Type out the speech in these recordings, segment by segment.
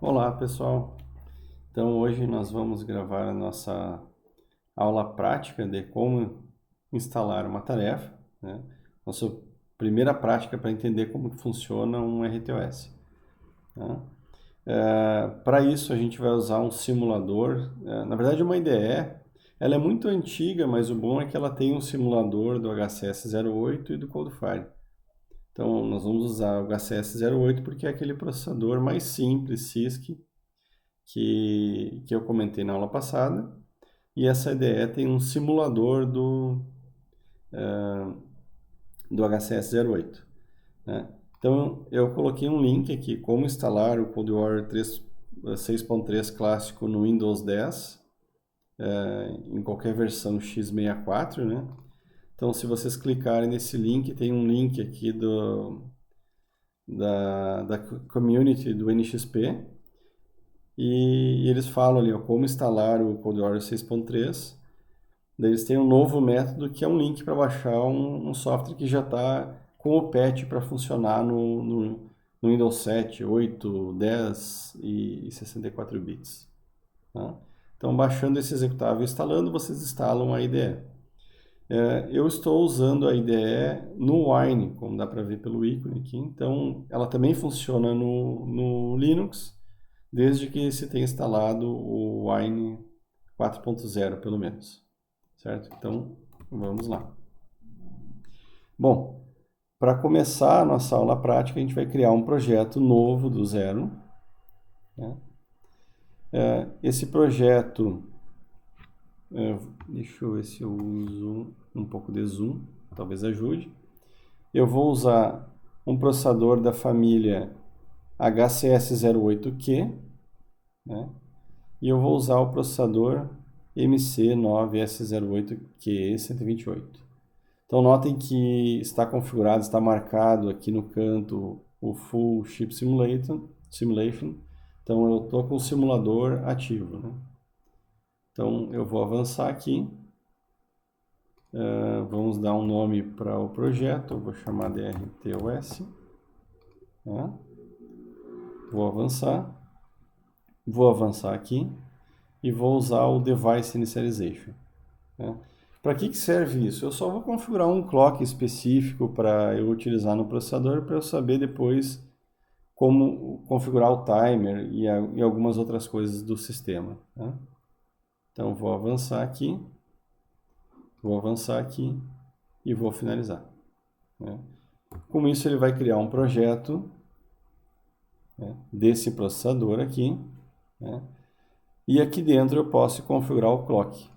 Olá pessoal, então hoje nós vamos gravar a nossa aula prática de como instalar uma tarefa, né? Nossa primeira prática para entender como que funciona um RTOS. Tá? Para isso a gente vai usar um simulador, na verdade uma IDE, ela é muito antiga, mas o bom é que ela tem um simulador do HCS08 e do CodeFire. Então nós vamos usar o HCS08 porque é aquele processador mais simples, CISC, que eu comentei na aula passada, e essa IDE tem um simulador do HCS08, né? Então eu coloquei um link aqui, como instalar o CodeWarrior 6.3 clássico no Windows 10, em qualquer versão x64, né? Então se vocês clicarem nesse link, tem um link aqui da community do NXP, e eles falam ali, ó, como instalar o CodeWarrior 6.3. Daí eles têm um novo método que é um link para baixar um software que já está com o patch para funcionar no Windows 7, 8, 10 e 64 bits. Tá? Então, baixando esse executável e instalando, vocês instalam a IDE. Eu estou usando a IDE no Wine, como dá para ver pelo ícone aqui. Então, ela também funciona no Linux, desde que se tenha instalado o Wine 4.0, pelo menos. Certo? Então, vamos lá. Bom, para começar a nossa aula prática, a gente vai criar um projeto novo do zero, né? Esse projeto, deixa eu ver se eu uso um pouco de zoom, talvez ajude. Eu vou usar um processador da família HCS08Q, né? E eu vou usar o processador MC9S08QE128. Então notem que está configurado, está marcado aqui no canto o Full Chip Simulation. Então eu estou com o simulador ativo, né? Então eu vou avançar aqui. Vamos dar um nome para o projeto, eu vou chamar de RTOS. Tá? Vou avançar aqui e vou usar o Device Initialization. Né? Para que serve isso? Eu só vou configurar um clock específico para eu utilizar no processador para eu saber depois como configurar o timer e algumas outras coisas do sistema. Tá? Então vou avançar aqui e vou finalizar. Né? Com isso ele vai criar um projeto, né, desse processador aqui, né? E aqui dentro eu posso configurar o clock.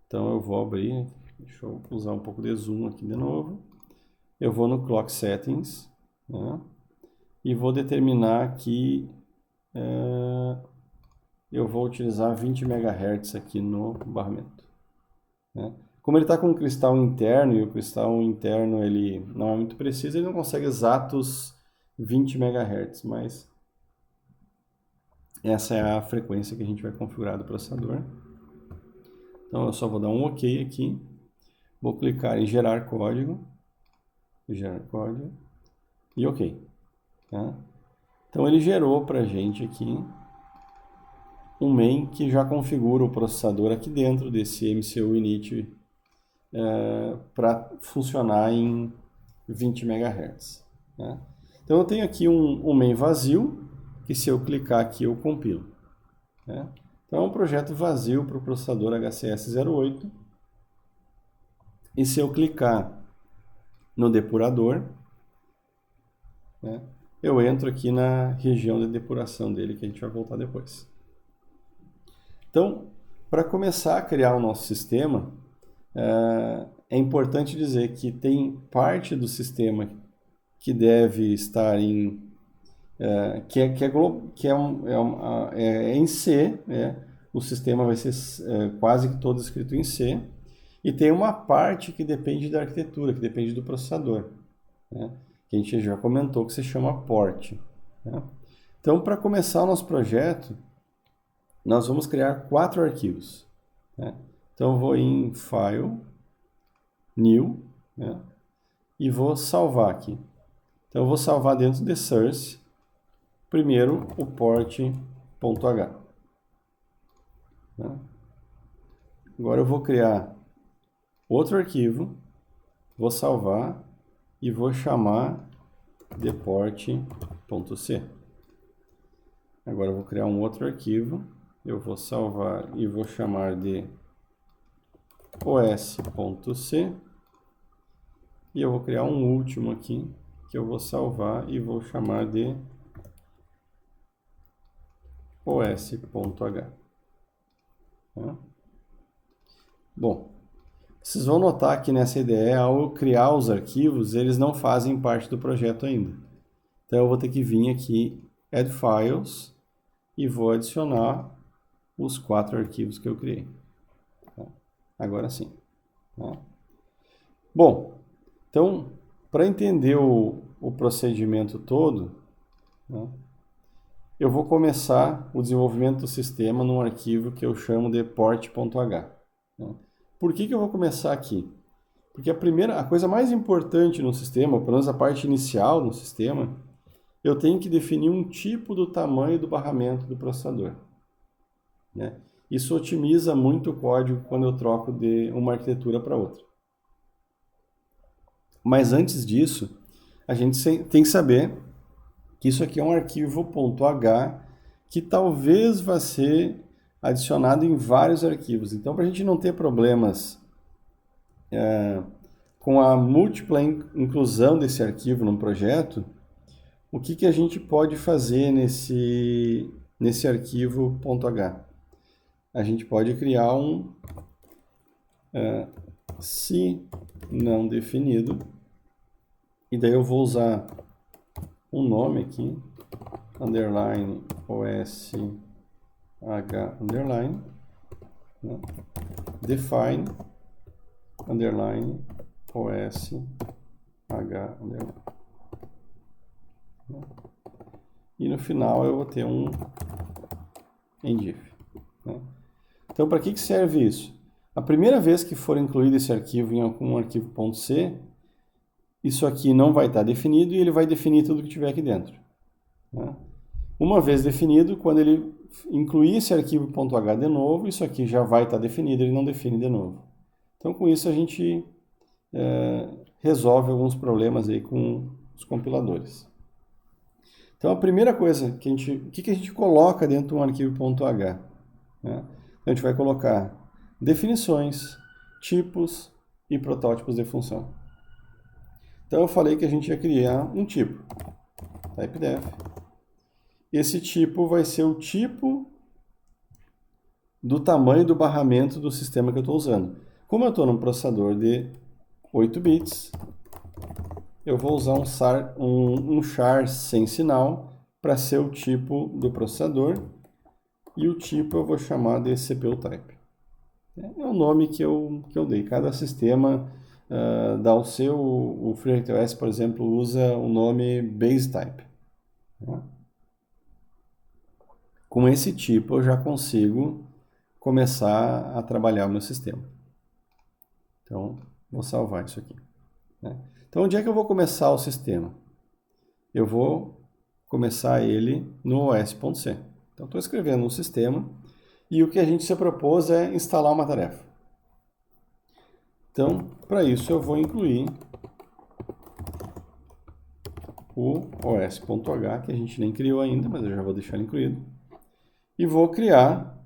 Então eu vou abrir, deixa eu usar um pouco de zoom aqui de novo. Eu vou no Clock Settings, né, e vou determinar aqui, eu vou utilizar 20 MHz aqui no barramento. Né. Como ele está com um cristal interno, e o cristal interno ele não é muito preciso, ele não consegue exatos 20 MHz, mas essa é a frequência que a gente vai configurar do processador. Então eu só vou dar um OK aqui, vou clicar em gerar código e OK. Tá? Então ele gerou para a gente aqui um main que já configura o processador aqui dentro desse MCU init para funcionar em 20 MHz. Né? Então eu tenho aqui um main vazio, que se eu clicar aqui eu compilo. Né? Então é um projeto vazio para o processador HCS08. E se eu clicar no depurador, né, eu entro aqui na região de depuração dele, que a gente vai voltar depois. Então, para começar a criar o nosso sistema, é importante dizer que tem parte do sistema que deve estar em em C, né? O sistema vai ser quase que todo escrito em C, e tem uma parte que depende da arquitetura, que depende do processador, né? Que a gente já comentou, que se chama port. Né? Então, para começar o nosso projeto, nós vamos criar 4 arquivos. Né? Então, eu vou em File, New, né? E vou salvar aqui. Então, eu vou salvar dentro de Source, primeiro o port.h. Tá? Agora eu vou criar outro arquivo, vou salvar e vou chamar de port.c. Agora eu vou criar um outro arquivo, eu vou salvar e vou chamar de os.c. E eu vou criar um último aqui, que eu vou salvar e vou chamar de os.h. Tá? Bom, vocês vão notar que nessa ideia, ao criar os arquivos, eles não fazem parte do projeto ainda. Então eu vou ter que vir aqui, Add Files, e vou adicionar os 4 arquivos que eu criei. Tá? Agora sim. Tá? Bom, então, para entender o procedimento todo, né, eu vou começar o desenvolvimento do sistema num arquivo que eu chamo de port.h. Né? Por que eu vou começar aqui? Porque a coisa mais importante no sistema, ou pelo menos a parte inicial no sistema, eu tenho que definir um tipo do tamanho do barramento do processador. Né? Isso otimiza muito o código quando eu troco de uma arquitetura para outra. Mas antes disso, a gente tem que saber que isso aqui é um arquivo .h que talvez vá ser adicionado em vários arquivos. Então, para a gente não ter problemas com a múltipla inclusão desse arquivo num projeto, o que a gente pode fazer nesse arquivo .h? A gente pode criar um se não definido, e daí eu vou usar um nome aqui, underline osh underline, né? Define underline osh underline. E no final eu vou ter um endif. Né? Então, para que serve isso? A primeira vez que for incluído esse arquivo em algum arquivo .c, isso aqui não vai estar definido e ele vai definir tudo que tiver aqui dentro. Né? Uma vez definido, quando ele incluir esse arquivo .h de novo, isso aqui já vai estar definido, ele não define de novo. Então, com isso a gente resolve alguns problemas aí com os compiladores. Então, a primeira coisa, o que a gente coloca dentro de um arquivo .h? Né? A gente vai colocar definições, tipos e protótipos de função. Então, eu falei que a gente ia criar um tipo, typedef. Esse tipo vai ser o tipo do tamanho do barramento do sistema que eu estou usando. Como eu estou num processador de 8 bits, eu vou usar um char sem sinal para ser o tipo do processador, e o tipo eu vou chamar de CPU type. É o nome que eu dei. Cada sistema dá o seu. O FreeRTOS, por exemplo, usa o nome base type. Tá? Com esse tipo eu já consigo começar a trabalhar o meu sistema. Então, vou salvar isso aqui. Né? Então, onde é que eu vou começar o sistema? Eu vou começar ele no os.c. Então, estou escrevendo um sistema e o que a gente se propôs é instalar uma tarefa. Então, para isso eu vou incluir o os.h, que a gente nem criou ainda, mas eu já vou deixar ele incluído. E vou criar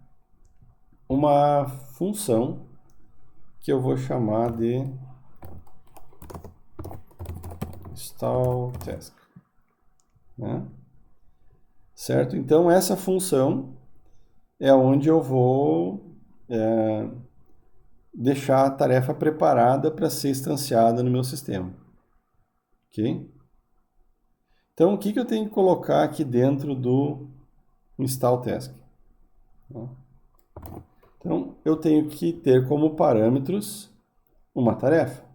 uma função que eu vou chamar de install task. Né? Certo? Então, essa função é onde eu vou deixar a tarefa preparada para ser instanciada no meu sistema. Ok? Então, o que eu tenho que colocar aqui dentro do install task? Então, eu tenho que ter como parâmetros uma tarefa.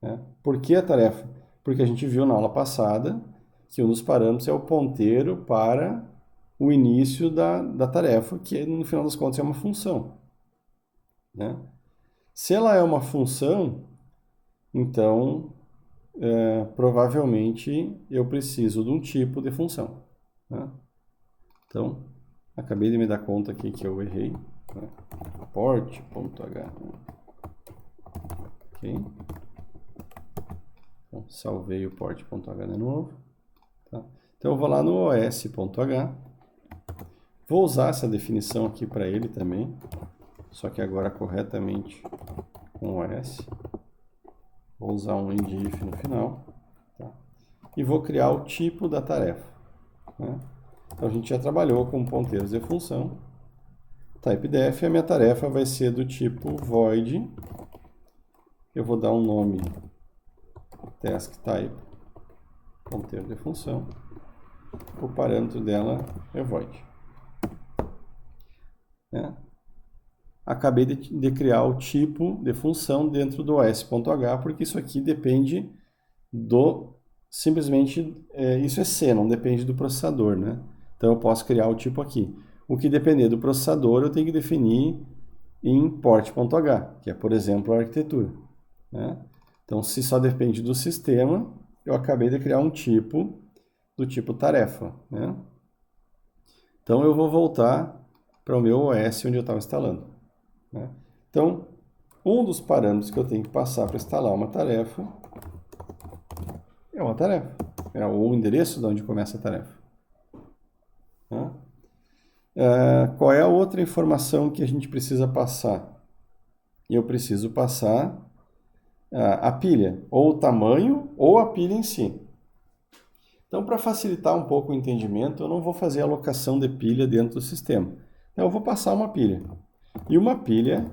Né? Por que a tarefa? Porque a gente viu na aula passada que um dos parâmetros é o ponteiro para o início da tarefa, que no final das contas é uma função. Né? Se ela é uma função, então provavelmente eu preciso de um tipo de função. Né? Então, acabei de me dar conta aqui que eu errei. Né? Port.h. Ok. Então, salvei o port.h de novo. Tá? Então, eu vou lá no os.h. Vou usar essa definição aqui para ele também. Só que agora corretamente com os. Vou usar um endif no final. Tá? E vou criar o tipo da tarefa. Né? Então, a gente já trabalhou com ponteiros de função. Typedef, a minha tarefa vai ser do tipo void. Eu vou dar um nome taskType, ponteiro de função. O parâmetro dela é void. Né? Acabei de criar o tipo de função dentro do os.h, porque isso aqui depende do... Simplesmente, isso é C, não depende do processador, né? Então, eu posso criar o tipo aqui. O que depender do processador, eu tenho que definir em port.h, que é, por exemplo, a arquitetura. Né? Então, se só depende do sistema, eu acabei de criar um tipo do tipo tarefa. Né? Então, eu vou voltar para o meu OS onde eu estava instalando. Né? Então, um dos parâmetros que eu tenho que passar para instalar uma tarefa é uma tarefa. É o endereço de onde começa a tarefa. Né? Qual é a outra informação que a gente precisa passar? Eu preciso passar a pilha, ou o tamanho, ou a pilha em si. Então, para facilitar um pouco o entendimento, eu não vou fazer alocação de pilha dentro do sistema. Então, eu vou passar uma pilha. E uma pilha,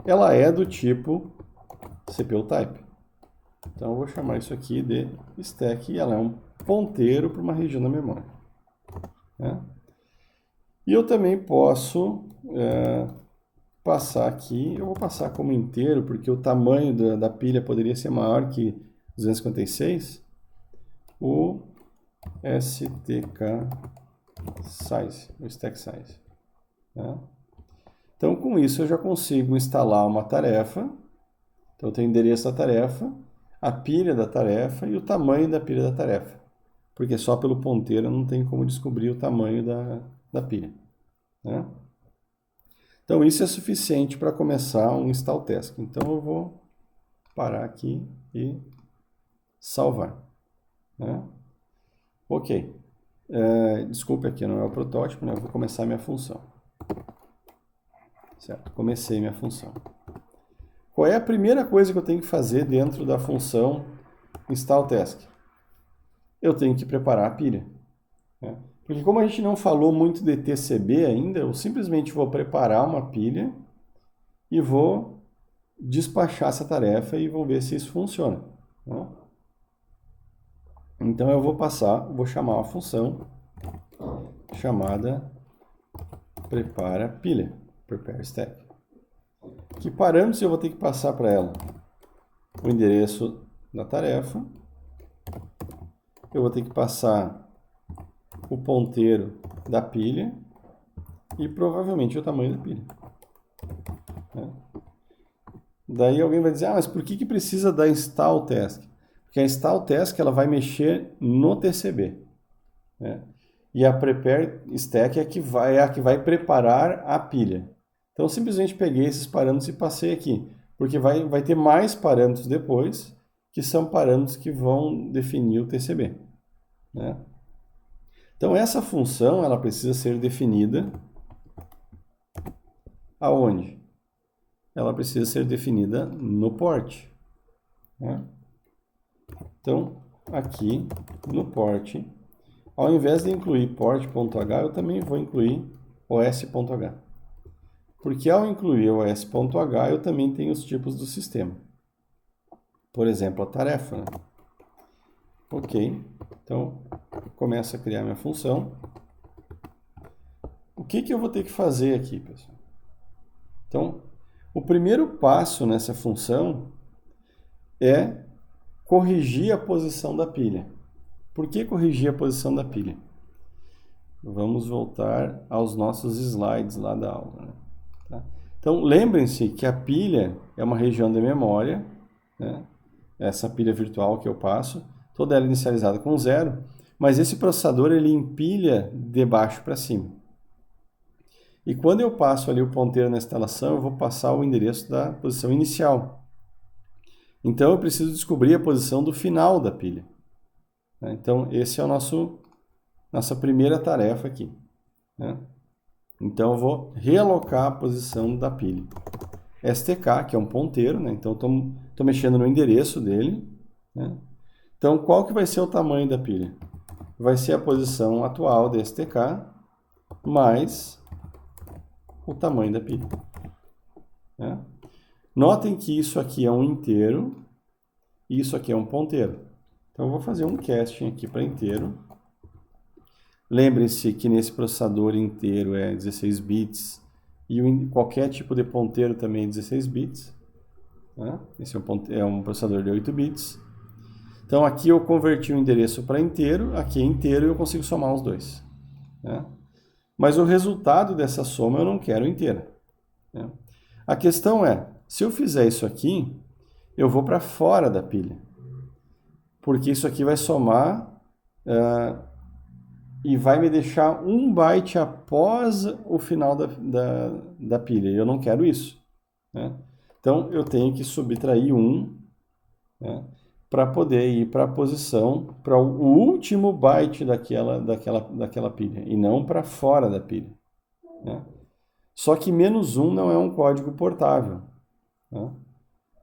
ela é do tipo CPU-type. Então, eu vou chamar isso aqui de stack, e ela é um ponteiro para uma região da memória. Né? E eu também posso passar aqui, eu vou passar como inteiro, porque o tamanho da pilha poderia ser maior que 256, o stk size, o stack size. Né? Então, com isso, eu já consigo instalar uma tarefa. Então, eu tenho o endereço da tarefa, a pilha da tarefa e o tamanho da pilha da tarefa. Porque só pelo ponteiro não tem como descobrir o tamanho da pilha. Né? Então, isso é suficiente para começar um install task. Então, eu vou parar aqui e salvar. Né? Ok. Desculpe aqui, não é o protótipo, né? Eu vou começar a minha função. Certo, comecei minha função. Qual é a primeira coisa que eu tenho que fazer dentro da função install task? Eu tenho que preparar a pilha. Né? Porque como a gente não falou muito de TCB ainda, eu simplesmente vou preparar uma pilha e vou despachar essa tarefa e vou ver se isso funciona. Né? Então eu vou chamar uma função chamada prepara pilha, prepare stack. Que parâmetros eu vou ter que passar para ela? O endereço da tarefa. Eu vou ter que passar o ponteiro da pilha e provavelmente o tamanho da pilha. Né? Daí alguém vai dizer, mas por que precisa da install task? Porque a install task ela vai mexer no TCB. Né? E a prepare stack é a que vai preparar a pilha. Então, eu simplesmente peguei esses parâmetros e passei aqui. Porque vai ter mais parâmetros depois, que são parâmetros que vão definir o TCB. Né? Então, essa função ela precisa ser definida aonde? Ela precisa ser definida no port. Né? Então, aqui no port, ao invés de incluir port.h, eu também vou incluir os.h. Porque ao incluir os.h, eu também tenho os tipos do sistema. Por exemplo, a tarefa. Né? Ok, então começo a criar minha função. O que eu vou ter que fazer aqui, pessoal? Então, o primeiro passo nessa função é corrigir a posição da pilha. Por que corrigir a posição da pilha? Vamos voltar aos nossos slides lá da aula. Né? Tá? Então, lembrem-se que a pilha é uma região de memória, né? Essa pilha virtual que eu passo, toda ela inicializada com 0, Mas esse processador ele empilha de baixo para cima. E quando eu passo ali o ponteiro na instalação, eu vou passar o endereço da posição inicial. Então eu preciso descobrir a posição do final da pilha. Então esse é o nossa primeira tarefa aqui. Então eu vou realocar a posição da pilha. STK, que é um ponteiro, então estou mexendo no endereço dele. Então qual que vai ser o tamanho da pilha? Vai ser a posição atual da STK mais o tamanho da pilha. Notem que isso aqui é um inteiro e isso aqui é um ponteiro. Então eu vou fazer um casting aqui para inteiro. Lembrem-se que nesse processador inteiro é 16 bits e qualquer tipo de ponteiro também é 16 bits. Esse é um processador de 8 bits. Então aqui eu converti o endereço para inteiro, aqui é inteiro e eu consigo somar os dois. Mas o resultado dessa soma eu não quero inteira. A questão é, se eu fizer isso aqui, eu vou para fora da pilha. Porque isso aqui vai somar e vai me deixar 1 byte após o final da pilha. E eu não quero isso. Então eu tenho que subtrair 1 para poder ir para a posição, para o último byte daquela pilha, e não para fora da pilha. Só que -1 não é um código portável.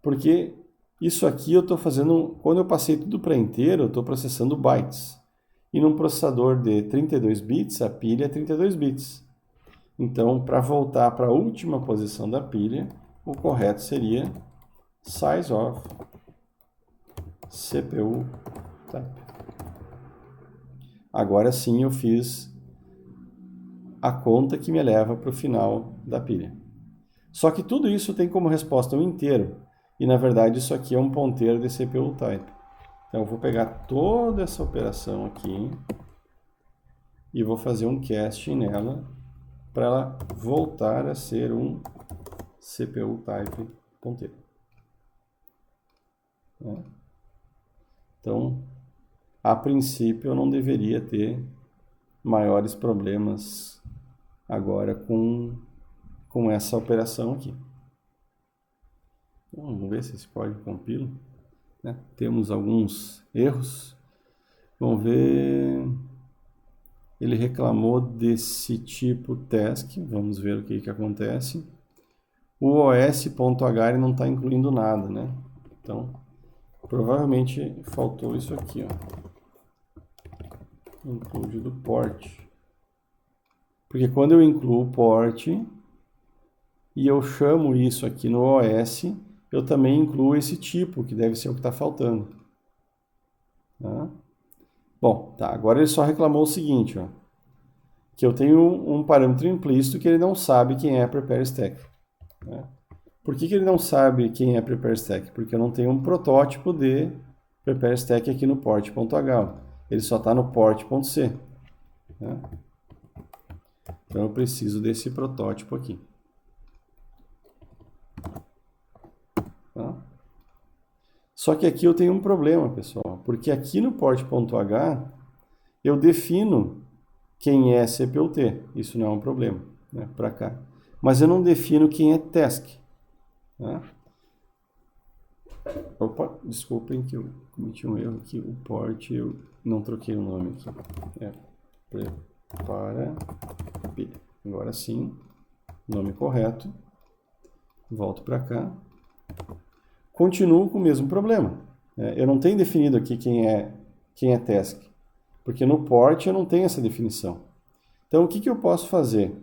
Porque isso aqui eu estou fazendo, quando eu passei tudo para inteiro, eu estou processando bytes. E num processador de 32 bits, a pilha é 32 bits. Então, para voltar para a última posição da pilha, o correto seria size of CPU type. Agora sim eu fiz a conta que me leva para o final da pilha. Só que tudo isso tem como resposta um inteiro. E na verdade isso aqui é um ponteiro de CPU type. Então eu vou pegar toda essa operação aqui e vou fazer um casting nela para ela voltar a ser um CPU type ponteiro. Então, a princípio eu não deveria ter maiores problemas agora com essa operação aqui. Então, vamos ver se esse código compila. Temos alguns erros. Vamos ver. Ele reclamou desse tipo task. Vamos ver o que acontece. O os.h não está incluindo nada, Então, provavelmente faltou isso aqui, Include do port. Porque quando eu incluo o port e eu chamo isso aqui no OS, eu também incluo esse tipo, que deve ser o que está faltando. Bom, agora ele só reclamou o seguinte, que eu tenho um parâmetro implícito que ele não sabe quem é prepare stack. Por que ele não sabe quem é prepare stack? Porque eu não tenho um protótipo de prepare stack aqui no port.h. Ele só está no port.c. Então eu preciso desse protótipo aqui. Só que aqui eu tenho um problema, pessoal, porque aqui no port.h eu defino quem é CPU-T, isso não é um problema, para cá. Mas eu não defino quem é task. Opa, desculpem que eu cometi um erro aqui, o port eu não troquei o nome aqui. Prepara pilha. Agora sim, nome correto, volto para cá. Continuo com o mesmo problema. Eu não tenho definido aqui quem é task, porque no port eu não tenho essa definição. Então o que eu posso fazer?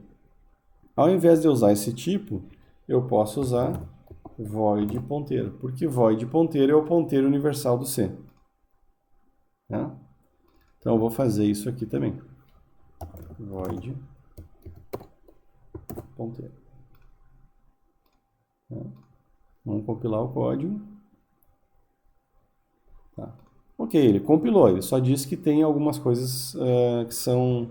Ao invés de usar esse tipo, eu posso usar void ponteiro, porque void ponteiro é o ponteiro universal do C. Então eu vou fazer isso aqui também. Void ponteiro. Vamos compilar o código. Ok, ele compilou, ele só disse que tem algumas coisas que são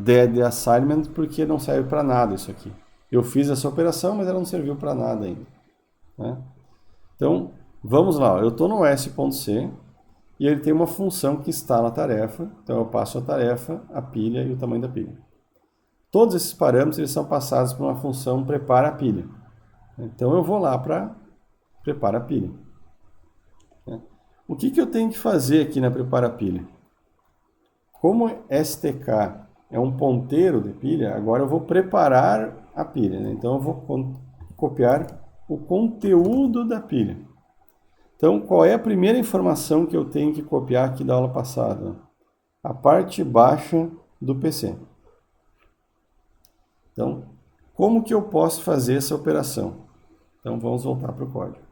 dead assignment, porque não serve para nada isso aqui. Eu fiz essa operação, mas ela não serviu para nada ainda. Então, vamos lá, eu estou no S.C, e ele tem uma função que está na tarefa, então eu passo a tarefa, a pilha e o tamanho da pilha. Todos esses parâmetros eles são passados por uma função prepara a pilha. Então eu vou lá para prepara a pilha. O que eu tenho que fazer aqui na prepara a pilha? Como STK é um ponteiro de pilha, agora eu vou preparar a pilha, né? Então eu vou copiar o conteúdo da pilha. Então, qual é a primeira informação que eu tenho que copiar aqui da aula passada? A parte baixa do PC. Então, como que eu posso fazer essa operação? Então, vamos voltar para o código.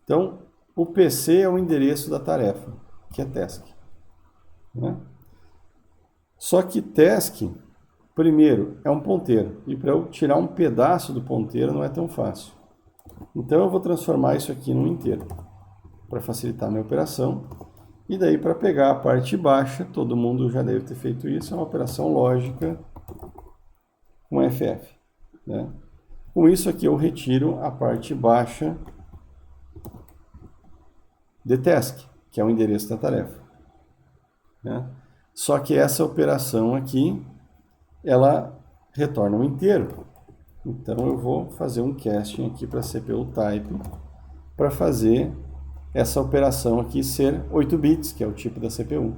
Então, o PC é o endereço da tarefa, que é task. Só que task, primeiro, é um ponteiro. E para eu tirar um pedaço do ponteiro não é tão fácil. Então eu vou transformar isso aqui num inteiro, para facilitar a minha operação. E daí para pegar a parte baixa, todo mundo já deve ter feito isso, é uma operação lógica com FF. Né? Com isso aqui eu retiro a parte baixa de task, que é o endereço da tarefa. Né? Só que essa operação aqui, ela retorna um inteiro. Então eu vou fazer um casting aqui para CPU type para fazer essa operação aqui ser 8 bits, que é o tipo da CPU.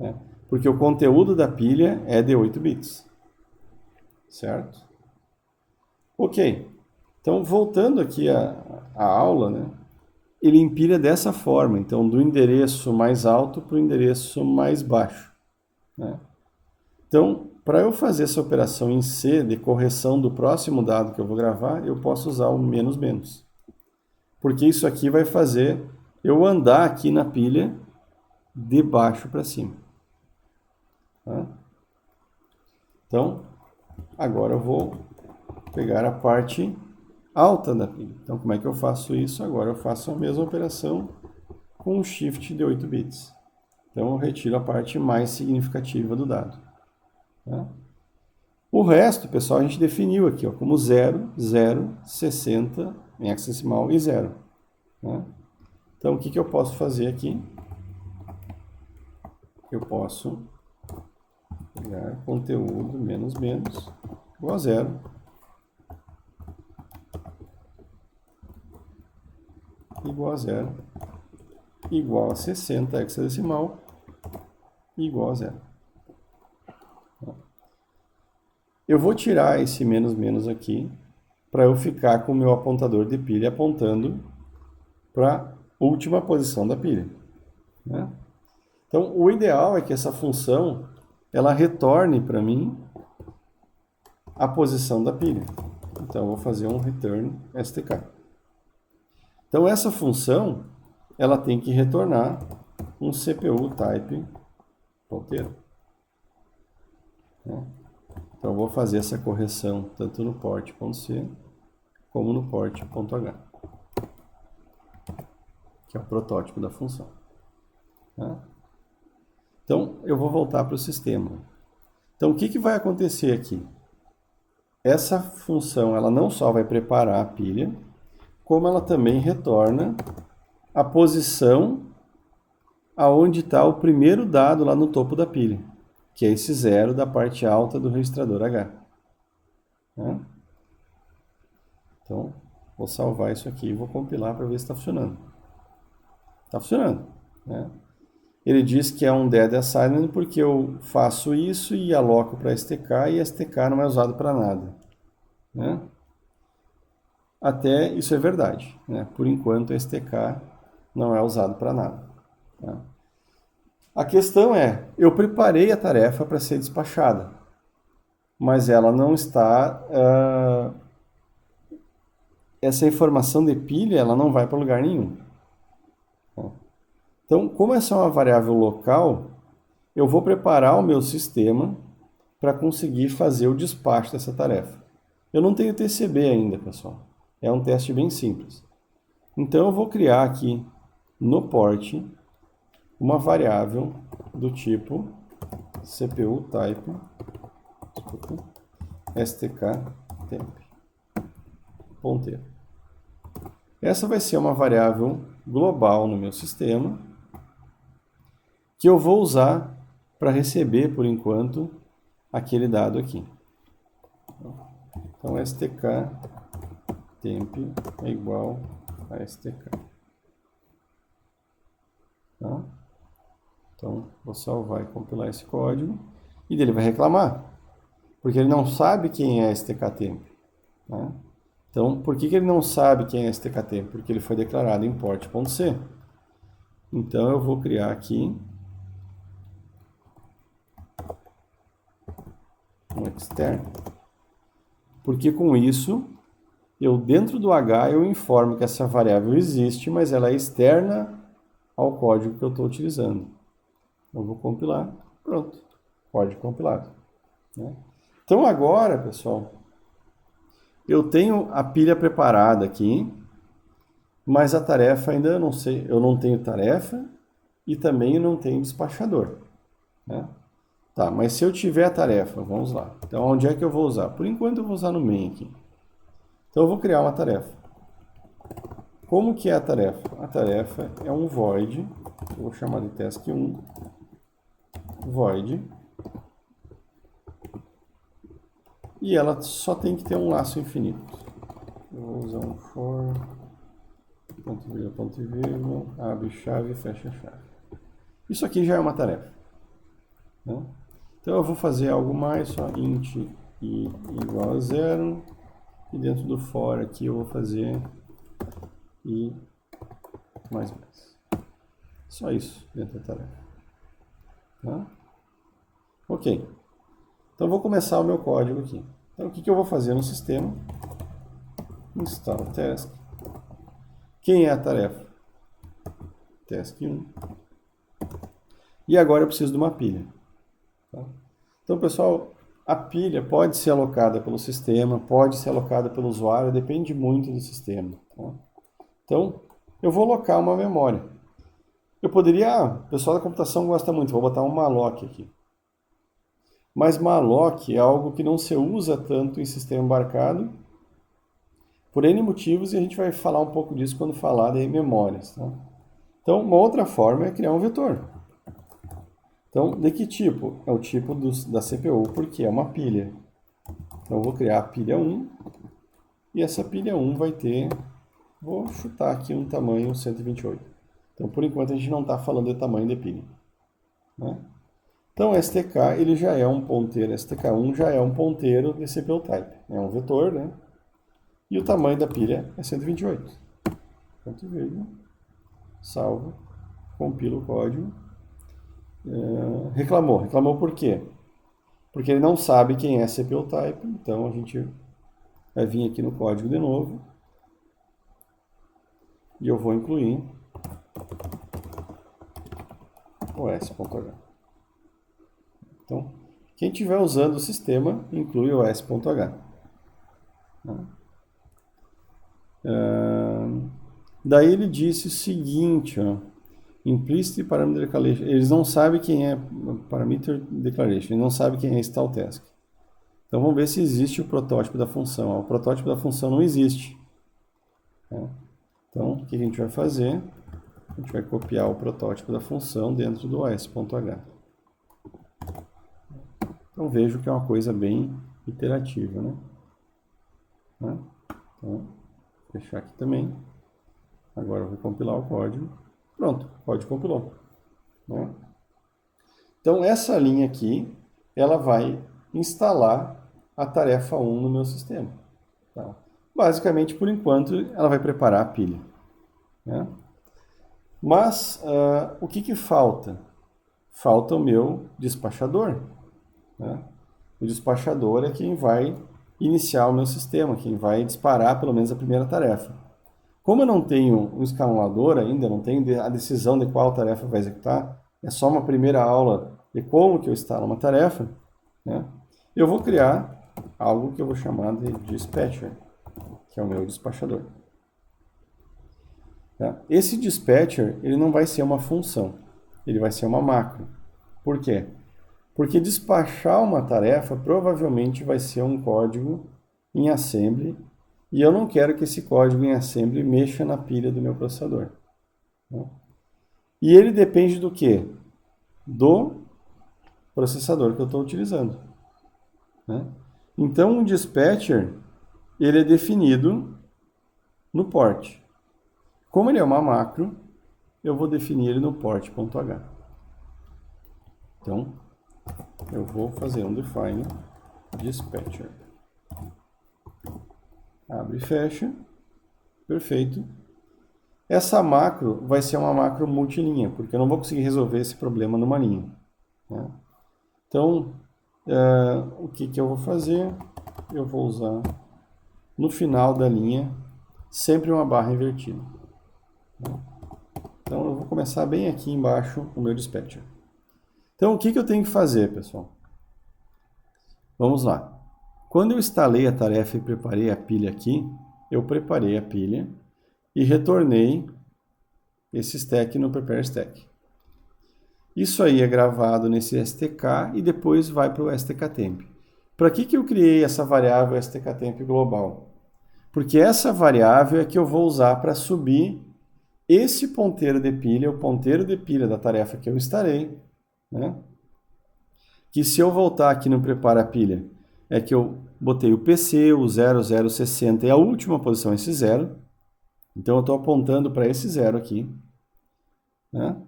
Né? Porque o conteúdo da pilha é de 8 bits. Certo? Ok. Então voltando aqui à aula, né? Ele empilha dessa forma. Então do endereço mais alto para o endereço mais baixo. Né? Então, para eu fazer essa operação em C de correção do próximo dado que eu vou gravar, eu posso usar o menos menos. Porque isso aqui vai fazer eu andar aqui na pilha de baixo para cima. Tá? Então, agora eu vou pegar a parte alta da pilha. Então, como é que eu faço isso? Agora eu faço a mesma operação com um shift de 8 bits. Então, eu retiro a parte mais significativa do dado. Tá? O resto, pessoal, a gente definiu aqui ó, como 0, 0, 60 em hexadecimal e 0. Né? Então, o que eu posso fazer aqui? Eu posso pegar conteúdo menos menos igual a 0. Igual a 0. Igual a 60 hexadecimal igual a 0. Eu vou tirar esse menos menos aqui para eu ficar com o meu apontador de pilha apontando para a última posição da pilha. Né? Então, o ideal é que essa função ela retorne para mim a posição da pilha. Então, eu vou fazer um return stk. Então, essa função ela tem que retornar um CPU type ponteiro. Né? Então, eu vou fazer essa correção tanto no port.c como no port.h, que é o protótipo da função. Tá? Então, eu vou voltar para o sistema. Então, o que vai acontecer aqui? Essa função ela não só vai preparar a pilha, como ela também retorna a posição aonde está o primeiro dado lá no topo da pilha, que é esse 0 da parte alta do registrador H. Né? Então, vou salvar isso aqui e vou compilar para ver se está funcionando. Está funcionando. Né? Ele diz que é um dead assignment porque eu faço isso e aloco para STK e STK não é usado para nada. Né? Até isso é verdade. Né? Por enquanto, STK não é usado para nada. Tá? A questão é, eu preparei a tarefa para ser despachada, mas ela não está... essa informação de pilha ela não vai para lugar nenhum. Então, como essa é uma variável local, eu vou preparar o meu sistema para conseguir fazer o despacho dessa tarefa. Eu não tenho TCB ainda, pessoal. É um teste bem simples. Então, eu vou criar aqui no port uma variável do tipo CPU type stk_temp ponteiro. Essa vai ser uma variável global no meu sistema que eu vou usar para receber, por enquanto, aquele dado aqui. Então, stk temp é igual a stk. Tá? Então, vou salvar e compilar esse código. E ele vai reclamar, porque ele não sabe quem é stk-temp. Tá? Então, por que ele não sabe quem é stk-temp? Porque ele foi declarado import.c. Então, eu vou criar aqui um externo. Porque com isso, dentro do H, eu informo que essa variável existe, mas ela é externa ao código que eu estou utilizando. Eu vou compilar, pronto, código compilado. Né? Então agora, pessoal, eu tenho a pilha preparada aqui, mas a tarefa ainda eu não sei, eu não tenho tarefa e também eu não tenho despachador. Né? Tá, mas se eu tiver a tarefa, vamos lá. Então onde é que eu vou usar? Por enquanto eu vou usar no main aqui. Então eu vou criar uma tarefa. Como que é a tarefa? A tarefa é um void, eu vou chamar de task1, void, e ela só tem que ter um laço infinito. Eu vou usar um for, ponto vírgula, abre chave, fecha chave. Isso aqui já é uma tarefa. Né? Então eu vou fazer algo mais, só int i igual a 0, e dentro do for aqui eu vou fazer i mais. Só isso dentro da tarefa. Tá? Ok. Então vou começar o meu código aqui. Então o que eu vou fazer no sistema? Install task. Quem é a tarefa? Task1. E agora eu preciso de uma pilha. Tá? Então, pessoal, a pilha pode ser alocada pelo sistema, pode ser alocada pelo usuário, depende muito do sistema. Tá? Então, eu vou alocar uma memória. Eu poderia, o pessoal da computação gosta muito, vou botar um malloc aqui. Mas malloc é algo que não se usa tanto em sistema embarcado, por N motivos, e a gente vai falar um pouco disso quando falar de memórias. Tá? Então, uma outra forma é criar um vetor. Então, de que tipo? É o tipo da CPU, porque é uma pilha. Então, eu vou criar a pilha 1, e essa pilha 1 vai ter, vou chutar aqui um tamanho 128. Então, por enquanto, a gente não está falando de tamanho de pilha. Né? Então, STK ele já é um ponteiro, STK1 já é um ponteiro de CPU type. É um vetor, né? E o tamanho da pilha é 128. Ponto vírgula, salvo, compila o código. Reclamou por quê? Porque ele não sabe quem é CPU type, então a gente vai vir aqui no código de novo. E eu vou incluir o s.h. Então, quem estiver usando o sistema, inclui o s.h. Daí ele disse o seguinte, ó, implicit parameter declaration. Eles não sabem quem é parameter declaration, eles não sabem quem é install task. Então vamos ver se existe o protótipo da função. O protótipo da função não existe. Então o que a gente vai fazer? A gente vai copiar o protótipo da função dentro do s.h. Então vejo que é uma coisa bem iterativa, né? Então, vou fechar aqui também. Agora eu vou compilar o código. Pronto, o código compilou. Né? Então essa linha aqui, ela vai instalar a tarefa 1 no meu sistema. Tá? Basicamente, por enquanto, ela vai preparar a pilha. Né? Mas o que falta? Falta o meu despachador. Né? O despachador é quem vai iniciar o meu sistema, quem vai disparar pelo menos a primeira tarefa. Como eu não tenho um escalador ainda, não tenho a decisão de qual tarefa vai executar, é só uma primeira aula de como que eu instalo uma tarefa, né? Eu vou criar algo que eu vou chamar de dispatcher, que é o meu despachador. Tá? Esse dispatcher, ele não vai ser uma função, ele vai ser uma macro. Por quê? Porque despachar uma tarefa provavelmente vai ser um código em assembly, e eu não quero que esse código em assembly mexa na pilha do meu processador. Né? E ele depende do quê? do processador que eu estou utilizando, né? Então, o dispatcher, ele é definido no port. Como ele é uma macro, eu vou definir ele no port.h. Então, eu vou fazer um define dispatcher. Abre e fecha. Perfeito. Essa macro vai ser uma macro multilinha, porque eu não vou conseguir resolver esse problema numa linha, né? Então, o que eu vou fazer? Eu vou usar no final da linha sempre uma barra invertida, né? Então, eu vou começar bem aqui embaixo o meu dispatcher. Então, o que eu tenho que fazer, pessoal? Vamos lá. Quando eu instalei a tarefa e preparei a pilha aqui, eu preparei a pilha e retornei esse stack no prepare stack. Isso aí é gravado nesse stk e depois vai para o stk-temp. Para que eu criei essa variável stk-temp global? Porque essa variável é que eu vou usar para subir esse ponteiro de pilha, o ponteiro de pilha da tarefa que eu instalei, né? Que se eu voltar aqui no prepara a pilha, é que eu botei o PC, o 0060 e a última posição é esse 0. Então eu estou apontando para esse 0 aqui, né?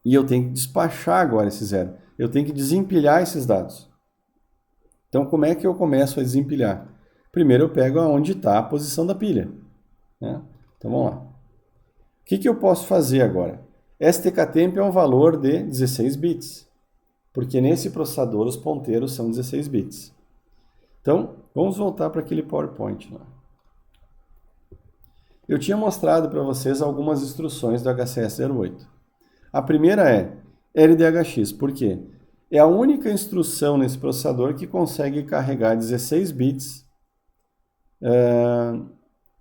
E eu tenho que despachar agora esse 0. Eu tenho que desempilhar esses dados. Então como é que eu começo a desempilhar? Primeiro eu pego onde está a posição da pilha, né? Então vamos lá. O que eu posso fazer agora? stk-temp é um valor de 16 bits, porque nesse processador os ponteiros são 16 bits. Então vamos voltar para aquele PowerPoint lá. Eu tinha mostrado para vocês algumas instruções do HCS08. A primeira é LDHX, por quê? É a única instrução nesse processador que consegue carregar 16 bits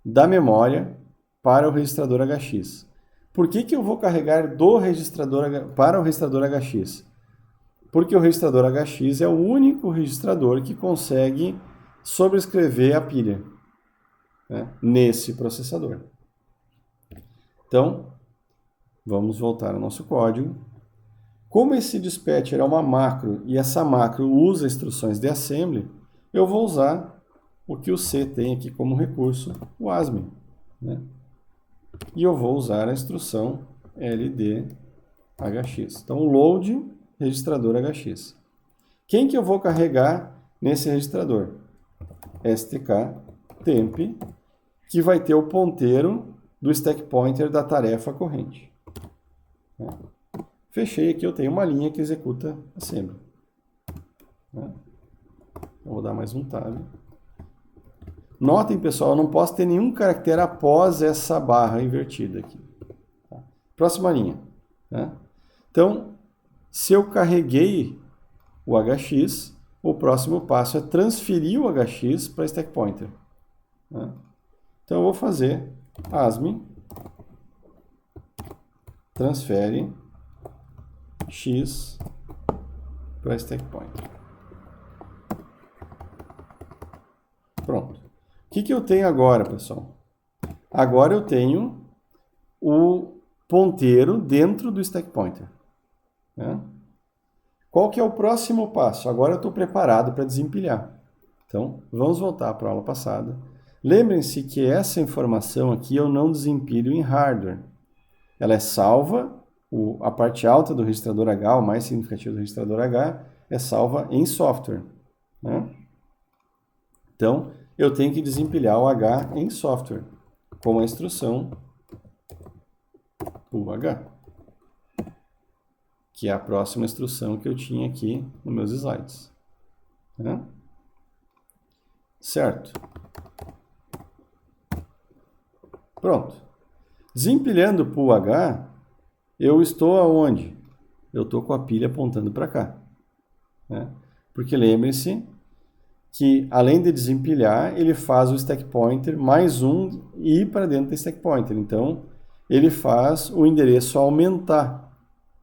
da memória para o registrador HX. Por que eu vou carregar do registrador para o registrador HX? Porque o registrador HX é o único registrador que consegue sobrescrever a pilha, né, nesse processador. Então, vamos voltar ao nosso código. Como esse dispatcher é uma macro e essa macro usa instruções de assembly, eu vou usar o que o C tem aqui como recurso, o ASME, né? E eu vou usar a instrução LDHX. Então, load registrador HX. Quem que eu vou carregar nesse registrador? stk-temp, que vai ter o ponteiro do stack pointer da tarefa corrente. Fechei aqui, eu tenho uma linha que executa assembly. Eu vou dar mais um tab. Notem, pessoal, eu não posso ter nenhum caractere após essa barra invertida aqui. Próxima linha. Então, se eu carreguei o HX, o próximo passo é transferir o HX para stack pointer. Então, eu vou fazer ASME transfere x para stack pointer. Pronto. O que eu tenho agora, pessoal? Agora eu tenho o ponteiro dentro do stack pointer, né? Qual que é o próximo passo? Agora eu estou preparado para desempilhar. Então, vamos voltar para a aula passada. Lembrem-se que essa informação aqui eu não desempilho em hardware. Ela é salva, a parte alta do registrador H, o mais significativo do registrador H, é salva em software, né? Então, eu tenho que desempilhar o H em software, com a instrução UH, que é a próxima instrução que eu tinha aqui nos meus slides, né? Certo? Pronto. Desempilhando para o H, eu estou aonde? Eu estou com a pilha apontando para cá, né? Porque lembrem-se que, além de desempilhar, ele faz o stack pointer mais um e ir para dentro do stack pointer. Então, ele faz o endereço aumentar,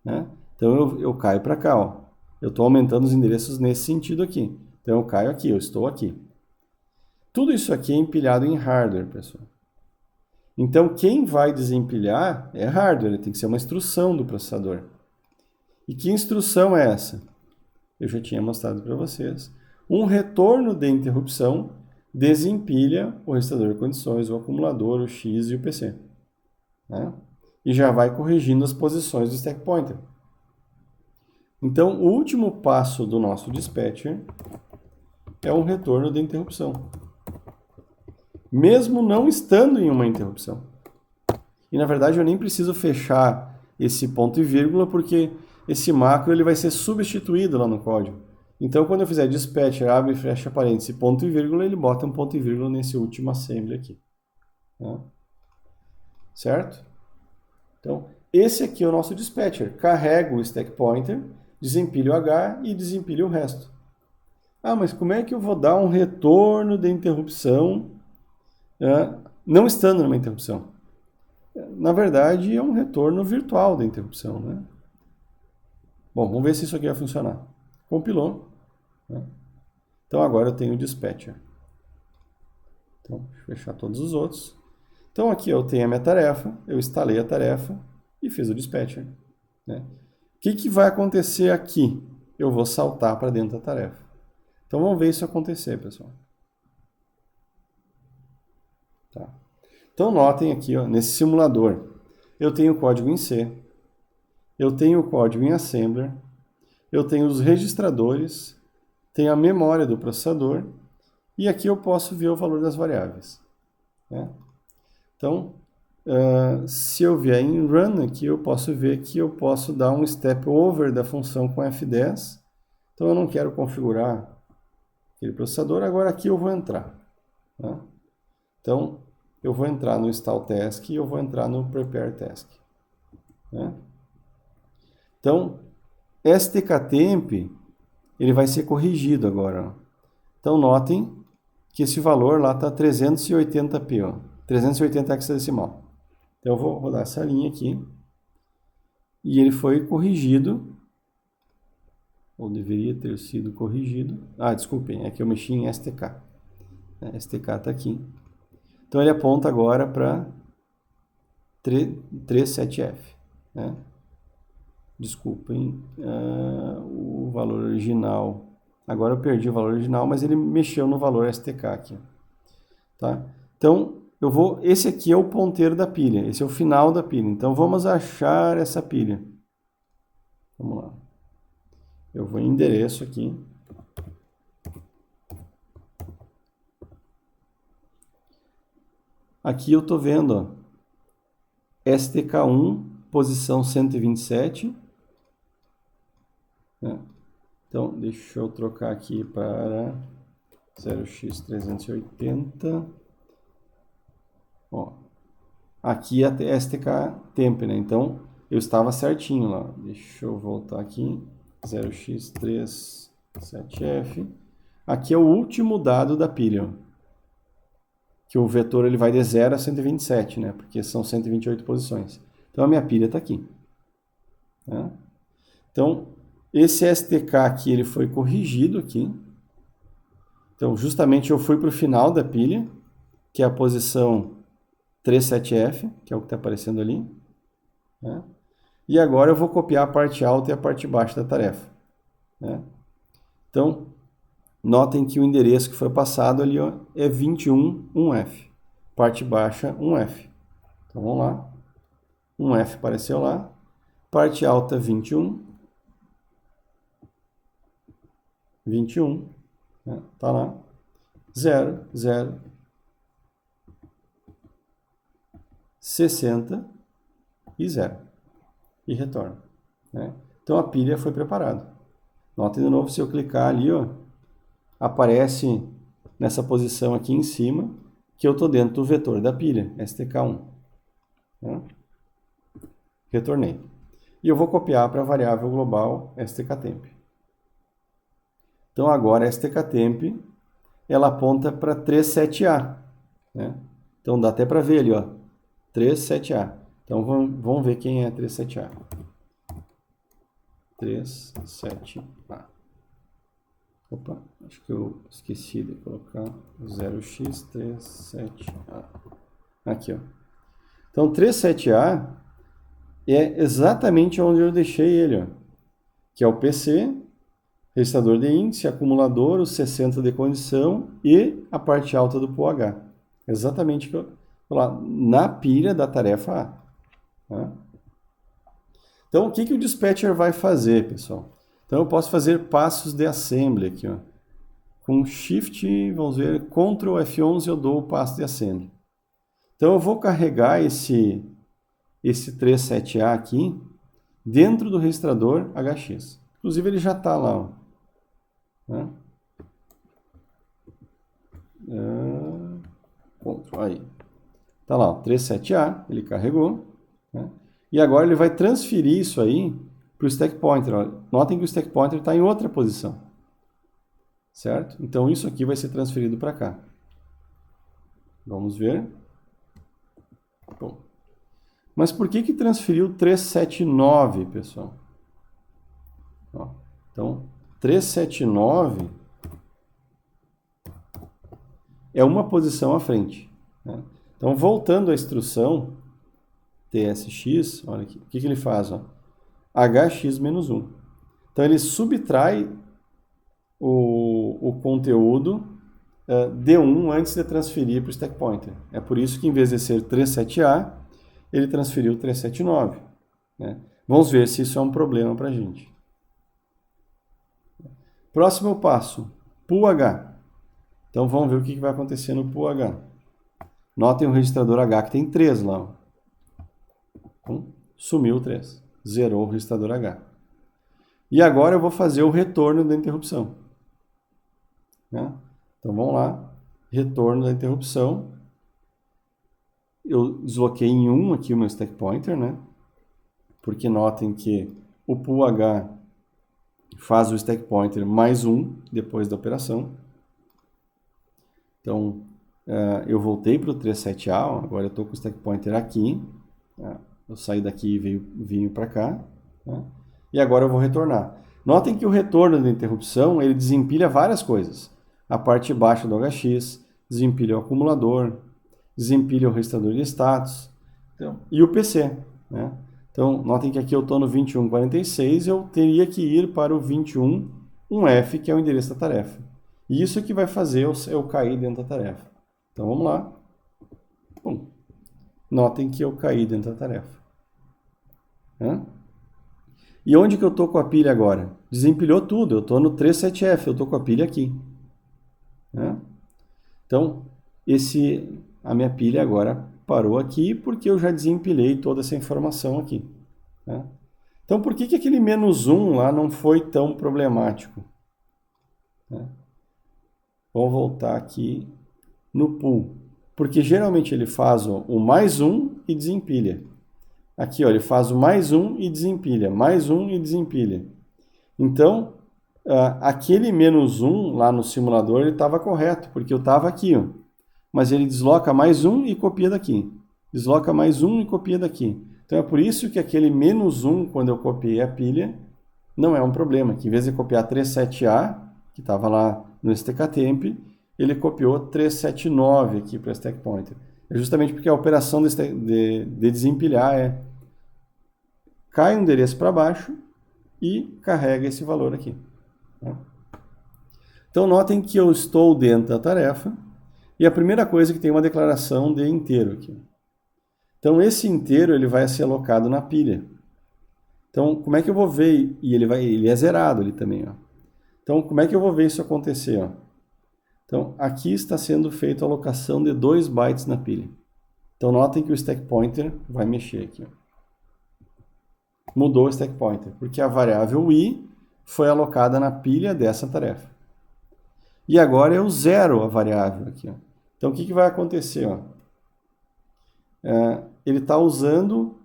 né? Então, eu caio para cá, ó. Eu estou aumentando os endereços nesse sentido aqui. Então, eu caio aqui, eu estou aqui. Tudo isso aqui é empilhado em hardware, pessoal. Então, quem vai desempilhar é hardware, tem que ser uma instrução do processador. E que instrução é essa? Eu já tinha mostrado para vocês. Um retorno de interrupção desempilha o registrador de condições, o acumulador, o X e o PC. Né? E já vai corrigindo as posições do stack pointer. Então, o último passo do nosso dispatcher é um retorno de interrupção. Mesmo não estando em uma interrupção. E, na verdade, eu nem preciso fechar esse ponto e vírgula, porque esse macro ele vai ser substituído lá no código. Então, quando eu fizer dispatcher, abre e fecha parênteses, ponto e vírgula, ele bota um ponto e vírgula nesse último assembly aqui. Tá? Certo? Então, esse aqui é o nosso dispatcher. Carrega o stack pointer, desempilha o H e desempilha o resto. Ah, mas como é que eu vou dar um retorno de interrupção não estando numa interrupção? Na verdade, é um retorno virtual da interrupção, né? Bom, vamos ver se isso aqui vai funcionar. Compilou. Né? Então, agora eu tenho o dispatcher. Então, deixa eu fechar todos os outros. Então, aqui eu tenho a minha tarefa, eu instalei a tarefa e fiz o dispatcher. Né? O que vai acontecer aqui? Eu vou saltar para dentro da tarefa. Então, vamos ver isso acontecer, pessoal. Tá. Então, notem aqui, ó, nesse simulador, eu tenho o código em C, eu tenho o código em Assembler, eu tenho os registradores, tenho a memória do processador, e aqui eu posso ver o valor das variáveis. Né? Então, se eu vier em Run aqui, eu posso ver que eu posso dar um step over da função com F10. Então, eu não quero configurar aquele processador, agora aqui eu vou entrar. Né? Então, eu vou entrar no Install Task e eu vou entrar no Prepare Task. Né? Então, STKTemp, ele vai ser corrigido agora. Ó. Então, notem que esse valor lá está 380p, ó, 380 hexadecimal. Então, eu vou rodar essa linha aqui. E ele foi corrigido, ou deveria ter sido corrigido. Ah, desculpem, é que eu mexi em STK. STK está aqui. Então, ele aponta agora para 37F. Né? Desculpem, o valor original. Agora eu perdi o valor original, mas ele mexeu no valor STK aqui. Tá? Então, esse aqui é o ponteiro da pilha, esse é o final da pilha. Então, vamos achar essa pilha. Vamos lá. Eu vou em endereço aqui. Aqui eu estou vendo, ó, STK1, posição 127. Né? Então, deixa eu trocar aqui para 0x380. Ó, aqui é STKTemp, né? Então, eu estava certinho lá. Deixa eu voltar aqui. 0x37f. Aqui é o último dado da pilha. Que o vetor ele vai de 0 a 127, né? Porque são 128 posições. Então, a minha pilha está aqui. Né? Então, esse STK aqui, ele foi corrigido aqui. Então, justamente eu fui para o final da pilha, que é a posição 37F, que é o que está aparecendo ali. Né? E agora eu vou copiar a parte alta e a parte baixa da tarefa. Né? Então, notem que o endereço que foi passado ali, ó, é 21.1F. Parte baixa, 1F. Então, vamos lá. 1F apareceu lá. Parte alta, 21. 21. Né? Tá lá. 0, 0. 60 e 0. E retorna. Né? Então, a pilha foi preparada. Notem de novo, se eu clicar ali, ó, aparece nessa posição aqui em cima que eu estou dentro do vetor da pilha, STK1. Né? Retornei. E eu vou copiar para a variável global STKTemp. Então, agora a STKTemp, ela aponta para 37A. Né? Então, dá até para ver ali, ó, 37A. Então, vamos ver quem é 37A. 37A. Opa, acho que eu esqueci de colocar 0x37A. Aqui, ó. Então, 37A é exatamente onde eu deixei ele, ó. que é o PC, registrador de índice, acumulador, os 60 de condição e a parte alta do pool H. Exatamente o que eu lá na pilha da tarefa A. Tá? Então, o que o dispatcher vai fazer, pessoal? Então, eu posso fazer passos de assembly aqui, ó. Com Shift, vamos ver, Ctrl F11 eu dou o passo de assembly. Então, eu vou carregar esse 37A aqui dentro do registrador HX. Inclusive, ele já está lá, ó. Né? Aí. Tá lá, ó, 37A, ele carregou. Né? E agora ele vai transferir isso aí para o stack pointer. Ó. Notem que o stack pointer está em outra posição. Certo? Então isso aqui vai ser transferido para cá. Vamos ver. Bom. Mas por que transferiu 379, pessoal? Ó, então, 379 é uma posição à frente. Né? Então, voltando à instrução TSX, olha aqui, o que ele faz? Ó? HX-1. Então, ele subtrai o conteúdo D1 antes de transferir para o stack pointer. É por isso que, em vez de ser 37A, ele transferiu 379. Né? Vamos ver se isso é um problema para a gente. Próximo passo, pool H. Então, vamos ver o que vai acontecer no pool H. Notem o registrador H que tem 3 lá. Ó. Então, sumiu 3. Zerou o registrador H. E agora eu vou fazer o retorno da interrupção. Né? Então, vamos lá. Retorno da interrupção. Eu desloquei em 1 aqui o meu stack pointer, né? Porque notem que o pool H faz o stack pointer mais 1 depois da operação. Então, eu voltei para o 37A, agora eu estou com o stack pointer aqui. Eu saí daqui e vim para cá. Né? E agora eu vou retornar. Notem que o retorno da interrupção, ele desempilha várias coisas. A parte baixa do HX, desempilha o acumulador, desempilha o registrador de status, então, e o PC. Né? Então, notem que aqui eu estou no 2146, eu teria que ir para o 21.1F, que é o endereço da tarefa. E isso que vai fazer eu cair dentro da tarefa. Então, vamos lá. Pum. Notem que eu caí dentro da tarefa. E onde que eu estou com a pilha agora? Desempilhou tudo, eu estou no 37F, eu estou com a pilha aqui. Então, a minha pilha agora parou aqui porque eu já desempilhei toda essa informação aqui. Então, por que aquele -1 lá não foi tão problemático? Vamos voltar aqui no pool. Porque geralmente ele faz o mais 1 e desempilha. Aqui, ó, ele faz o mais 1 e desempilha, mais 1 e desempilha. Então, aquele -1 lá no simulador ele estava correto, porque eu estava aqui, ó. Mas ele desloca mais 1 e copia daqui. Desloca mais 1 e copia daqui. Então é por isso que aquele -1, quando eu copiei a pilha, não é um problema. Que em vez de copiar 37A, que estava lá no STKtemp, ele copiou 379 aqui para o stack pointer. É justamente porque a operação de desempilhar cai um endereço para baixo e carrega esse valor aqui. Então notem que eu estou dentro da tarefa e a primeira coisa é que tem uma declaração de inteiro aqui. Então esse inteiro ele vai ser alocado na pilha. Então como é que eu vou ver? E ele é zerado ali também. Ó. Então como é que eu vou ver isso acontecer? Ó? Então aqui está sendo feita a alocação de 2 bytes na pilha. Então notem que o stack pointer vai mexer aqui. Ó. Mudou o stack pointer, porque a variável i foi alocada na pilha dessa tarefa. E agora eu zero a variável aqui. Ó. Então o que vai acontecer? Ó? Ele está usando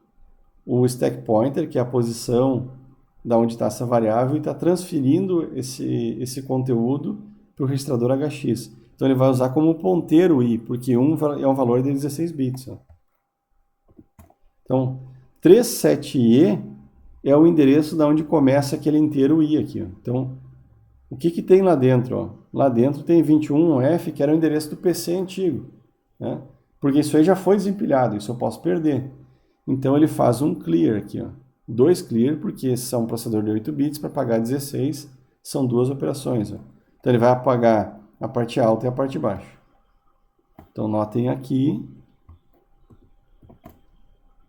o stack pointer, que é a posição da onde está essa variável, e está transferindo esse conteúdo para o registrador HX. Então ele vai usar como ponteiro i, porque 1 é um valor de 16 bits. Ó. Então, 37e é o endereço da onde começa aquele inteiro i aqui. Ó. Então, o que tem lá dentro? Ó? Lá dentro tem 21F, que era o endereço do PC antigo. Né? Porque isso aí já foi desempilhado, isso eu posso perder. Então ele faz um clear aqui. Ó. 2 clear, porque esse é um processador de 8 bits, para pagar 16 são 2 operações. Ó. Então ele vai apagar a parte alta e a parte baixa. Então notem aqui,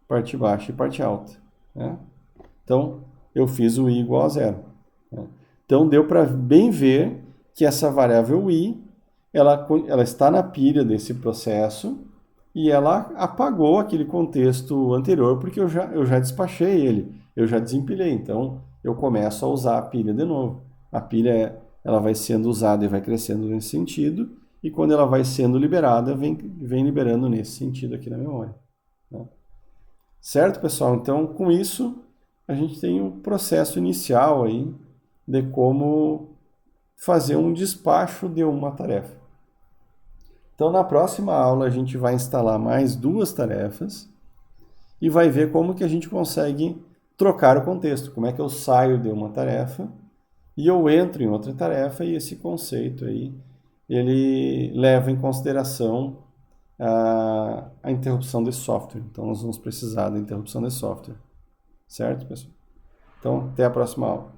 parte baixa e parte alta. Né? Então eu fiz o i igual a 0. Né? Então deu para bem ver que essa variável i, ela está na pilha desse processo e ela apagou aquele contexto anterior porque eu já despachei ele, eu já desempilhei. Então eu começo a usar a pilha de novo. A pilha ela vai sendo usada e vai crescendo nesse sentido, e quando ela vai sendo liberada, vem liberando nesse sentido aqui na memória. Né? Certo, pessoal? Então, com isso, a gente tem um processo inicial aí de como fazer um despacho de uma tarefa. Então, na próxima aula, a gente vai instalar mais 2 tarefas e vai ver como que a gente consegue trocar o contexto, como é que eu saio de uma tarefa e eu entro em outra tarefa, e esse conceito aí, ele leva em consideração a interrupção de software. Então, nós vamos precisar da interrupção de software. Certo, pessoal? Então, até a próxima aula.